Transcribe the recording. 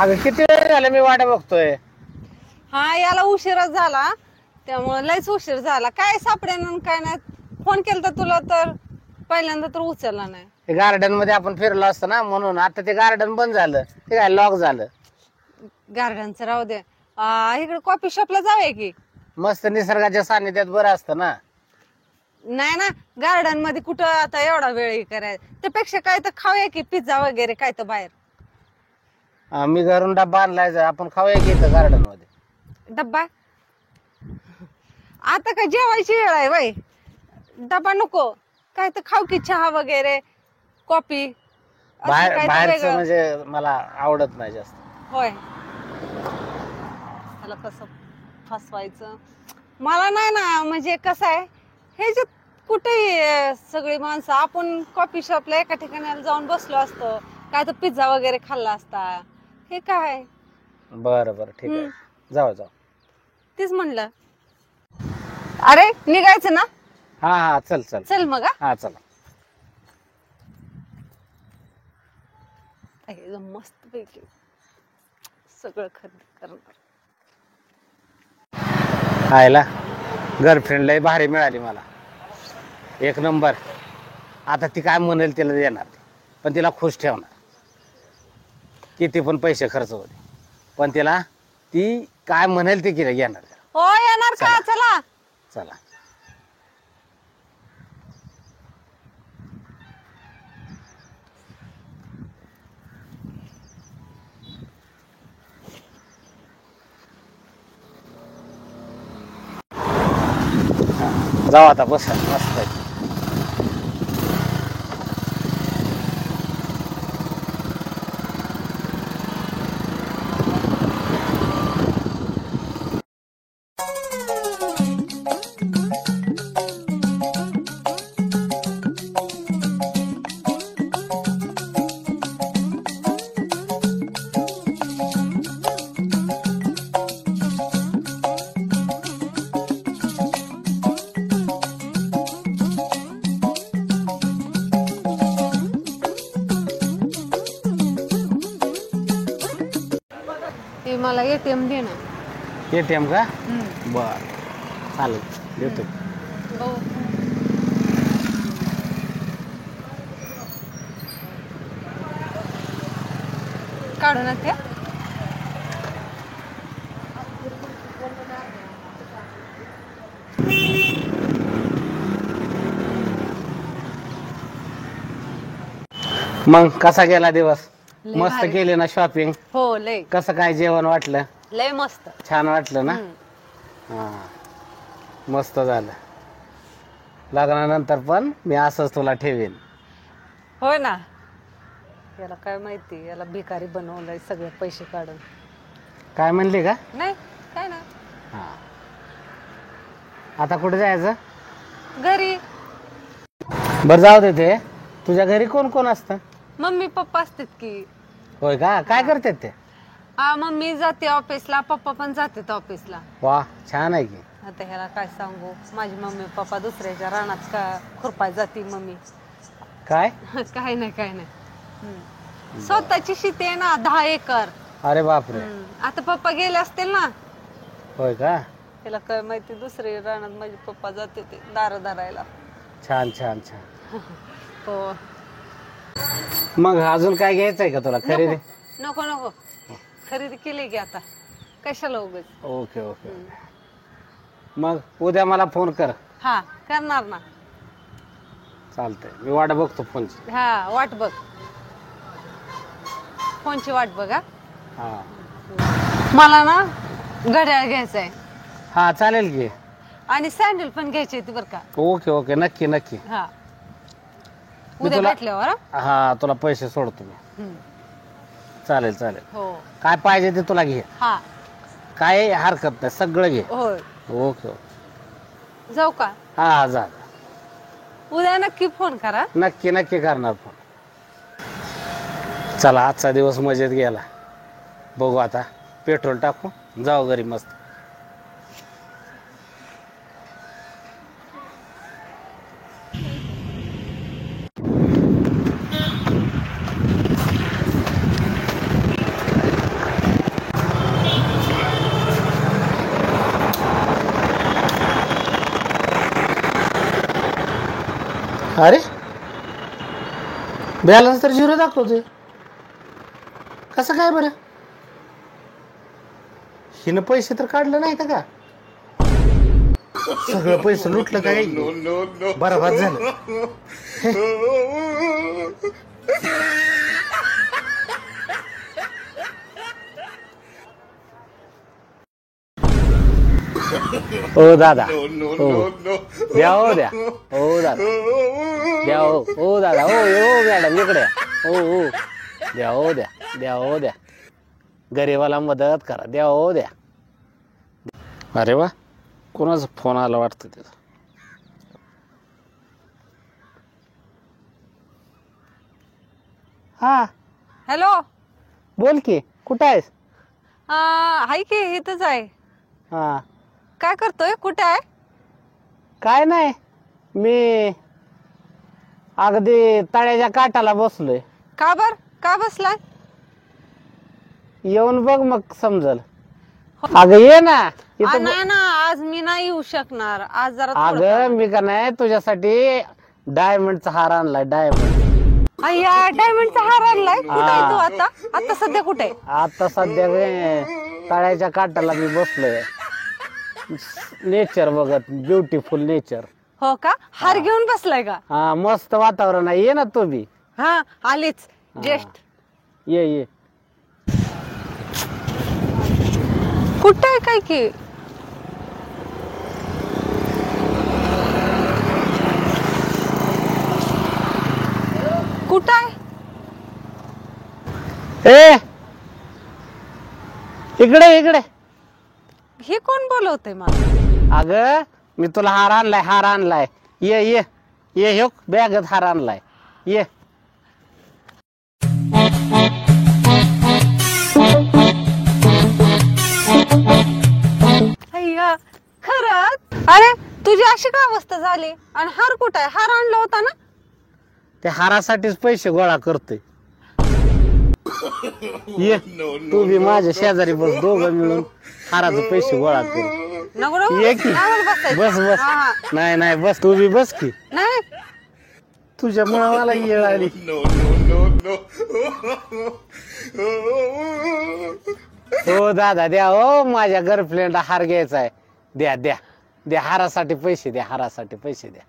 अगं किती वेळ झाला मी वाट बघतोय. हा याला उशीरच झाला त्यामुळे लयच उशीर झाला. काय सापड्यानं काय नाही. फोन केलता तुला तर पहिल्यांदा तर उचलला नाही. ते गार्डन मध्ये आपण फिरलो असतो ना म्हणून. आता ते गार्डन बंद झालं, ते काय लॉक झालं. गार्डनचं राहू दे. इकडे कॉफी शॉपला जाऊया की. मस्त निसर्गाच्या सानिध्यात बरं असतं ना. नाही ना गार्डन मध्ये कुठं आता एवढा वेळ करायचा. त्यापेक्षा काय तर खाऊया की पिझ्झा वगैरे काय तर बाहेर. मी घरून डब्बा आणलाय, आपण खाऊया की इथं गार्डन मध्ये. डब्बा आता काय जेवायची वेळ आहे वय. डब्बा नको. काय तर खाऊ की चहा वगैरे कॉफी. बाहेरचं म्हणजे मला आवडत नाही जास्त. होय त्याला कसं फसवायचं मला नाही ना. म्हणजे कसं आहे हे जे कुठेही सगळी माणसं आपण कॉफी शॉपला एका ठिकाणी जाऊन बसलो असतो. काय तर पिझ्झा वगैरे खाल्ला असता. हे काय बरं बरं ठीक आहे, जाऊ जाऊ. तेच म्हणलं. अरे निघायचं ना. हा हा चल चल चल मग. हा चला. मस्त पैकी सगळं खरेदी करणार. आयला गर्लफ्रेंड लय भारी मिळाली मला, एक नंबर. आता ती काय म्हणेल तिला देणार, पण तिला खुश ठेवणार. किती पण पैसे खर्च होते, पण तिला ती काय म्हणेल ते घेणार. हो येणार का. चला चला. जाऊ आता बस मस्त आहे. मला एटीएम दे ना. एटीएम का. बर चालेल देतो. काढू ना ते. मग कसा गेला दिवस. लय मस्त भारी. केली ना शॉपिंग. हो लय कसं काय जेवण वाटलं. लय मस्त. छान वाटलं ना. हा मस्त झालं. लग्नानंतर पण मी असंच तुला ठेवेन. होय ना. याला काय माहिती, याला भिकारी बनवलंय सगळे पैसे काढून. काय म्हणली का. नाही काय ना. हा आता कुठे जायचं. घरी. बरं जाऊ दे. ते तुझ्या घरी कोण कोण असतं. मम्मी पप्पा असतात की. होय का. काय करतात ते. मम्मी जाते ऑफिसला, पप्पा पण जातात ऑफिसला. वा छान आहे की. आता ह्याला काय सांगू. माझी मम्मी पप्पा दुसऱ्याच्या रानात का खुरपाय जाते मम्मी. काय काय नाही काय नाही. स्वतःची शेती आहे ना 10 एकर. अरे बापरे. आता पप्पा गेले असतील ना. होय का. त्याला काय माहिती दुसरे रानात माझे पप्पा जाते ते दार धरायला. छान छान छान. हो. मग अजून काय घ्यायचंय का तुला खरेदी. नको नको खरेदी केली की आता कशाला उगाच. Okay okay. मग उद्या मला फोन कर. हा करणार ना. चालतंय मी वाट बघतो फोनची. हा वाट बघ. फोनची वाट बघ. हा मला ना घड्याळ घ्यायचंय. हा चालेल की. आणि सँडल पण घ्यायची ती बरं का. ओके ओके नक्की नक्की. हा उद्या भेटल्यावर. हा तुला पैसे सोडतो मी. चालेल चालेल. हो काय पाहिजे ते तुला घे. हा काय हरकत नाही सगळं घे. होय. Okay okay. जाऊ का. हा जा. उद्या नक्की फोन करा. नक्की नक्की करणार फोन. चला आजचा दिवस मजेत गेला. बघू आता पेट्रोल टाकू जाऊ घरी मस्त. अरे बॅलन्स तर 0 दाखवतोय, कसं काय बरं? हिनं पैसे तर काढलं नाही का? सगळं पैसे लुटलं काय? बरबाद झालं. ओ दादा, हो द्या, हो द्या, हो दादा द्या, हो दादा, हो मॅडम इकडे या. हो द्या, हो द्या, द्या, हो द्या, गरीबाला मदत करा, द्या, हो द्या. अरे वा, कोणाचा फोन आला वाटतं त्याचा. हा हॅलो. बोल की, कुठं आहेस? हाय की इथंच आहे. हा काय करतोय? कुठे आहे? काय नाही, मी अगदी तळ्याच्या काठाला बसलोय. का बर? का बसलाय? येऊन बघ मग समजल. अगं ये ना इथं. नाही ना, आज मी नाही येऊ शकणार. आज जरा थोडं अगं काम. मी का नाही तुझ्यासाठी डायमंडचा हार आणलाय. डायमंड. अय्या, डायमंडचा हार आणलाय. कुठे आहे तू आता? आता सध्या कुठे? आता सध्या तळ्याच्या काठाला मी बसलोय, नेचर बघत, ब्युटिफुल नेचर. हो का? हार घेऊन बसलाय का? हा मस्त वातावरण आहे, ये ना तू बी. हा आलीच जस्ट. ये ये. कुठे आहे काय की? कुठं आहे? ए इकडे इकडे. हे कोण बोलवतंय मला? अगं मी तुला हार आणलाय, हार आणलाय. ये ये ये, हो बॅगत हार आणलाय, ये. अय्या, खरंच? अरे तुझी अशी काय अवस्था झाली? आणि हार कुठं आहे? हार आणला होता ना? त्या हारासाठीच पैसे गोळा करतोय. ये तू बी माझ्या शेजारी बस, दोघं मिळून हाराचे पैसे गोळा करू. नको नको, ये की. नाही मला बसायचं. बस बस. हा, हा. नाही नाही बस, तू बी बस की. नाही तुझ्यामुळे मला येळ आली. हो दादा द्या, हो माझ्या गर्लफ्रेंडला हार घ्यायचा आहे. द्या द्या द्या, हारासाठी पैसे द्या, हारासाठी पैसे द्या.